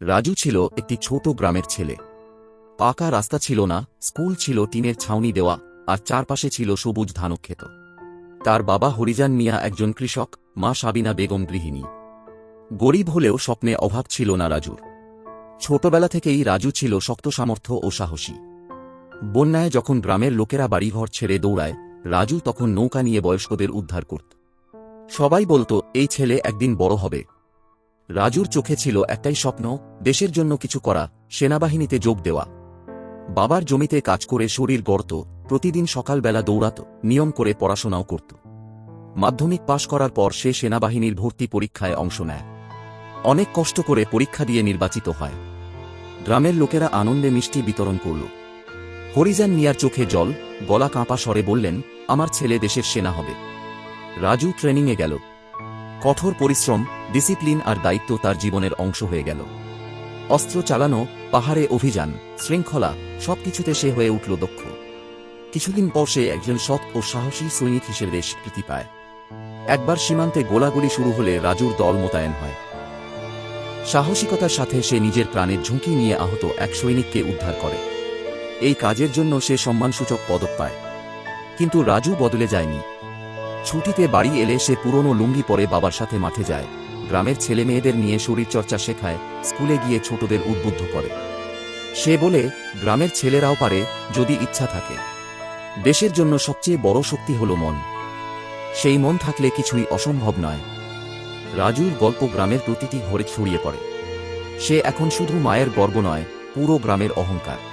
রাজু ছিল একটি ছোট গ্রামের ছেলে। পাকা রাস্তা ছিল না, স্কুল ছিল টিনের ছাউনি দেওয়া, আর চারপাশে ছিল সবুজ ধানক্ষেত। তার বাবা হরিজান মিয়া একজন কৃষক, মা সাবিনা বেগম গৃহিণী। গরিব হলেও স্বপ্নে অভাব ছিল না রাজুর। ছোটবেলা থেকেই রাজু ছিল শক্ত সামর্থ্য ও সাহসী। বন্যায় যখন গ্রামের লোকেরা বাড়িঘর ছেড়ে দৌড়ায়, রাজু তখন নৌকা নিয়ে বয়স্কদের উদ্ধার করত। সবাই বলত, এই ছেলে একদিন বড় হবে। রাজুর চোখে ছিল একটাই স্বপ্ন, দেশের জন্য কিছু করা, সেনাবাহিনীতে যোগ দেওয়া। বাবার জমিতে কাজ করে শরীর গড়ত, প্রতিদিন সকালবেলা দৌড়াত, নিয়ম করে পড়াশোনাও করত। মাধ্যমিক পাশ করার পর সে সেনাবাহিনীর ভর্তি পরীক্ষায় অংশ নেয়। অনেক কষ্ট করে পরীক্ষা দিয়ে নির্বাচিত হয়। গ্রামের লোকেরা আনন্দে মিষ্টি বিতরণ করল। হরিজান মিয়ার চোখে জল, গলা কাঁপা স্বরে বললেন, আমার ছেলে দেশের সেনা হবে। রাজু ট্রেনিংয়ে গেল। কঠোর পরিশ্রম, ডিসিপ্লিন আর দায়িত্ব তার জীবনের অংশ হয়ে গেল। অস্ত্র চালানো, পাহাড়ে অভিযান, শৃঙ্খলা, সবকিছুতে সে হয়ে উঠল দক্ষ। কিছুদিন পর সে একজন সৎ ও সাহসী সৈনিক হিসেবে স্বীকৃতি পায়। একবার সীমান্তে গোলাগুলি শুরু হলে রাজুর দল মোতায়েন হয়। সাহসিকতার সাথে সে নিজের প্রাণের ঝুঁকি নিয়ে আহত এক সৈনিককে উদ্ধার করে। এই কাজের জন্য সে সম্মানসূচক পদক পায়। কিন্তু রাজু বদলে যায়নি। ছুটিতে বাড়ি এলে সে পুরনো লুঙ্গি পরে বাবার সাথে মাঠে যায়, গ্রামের ছেলেমেয়েদের নিয়ে শরীরচর্চা শেখায়, স্কুলে গিয়ে ছোটদের উদ্বুদ্ধ করে। সে বলে, গ্রামের ছেলেরাও পারে, যদি ইচ্ছা থাকে। দেশের জন্য সবচেয়ে বড় শক্তি হল মন। সেই মন থাকলে কিছুই অসম্ভব নয়। রাজুর গল্প গ্রামের প্রতিটি ঘরে ছড়িয়ে পড়ে। সে এখন শুধু মায়ের গর্ব নয়, পুরো গ্রামের অহংকার।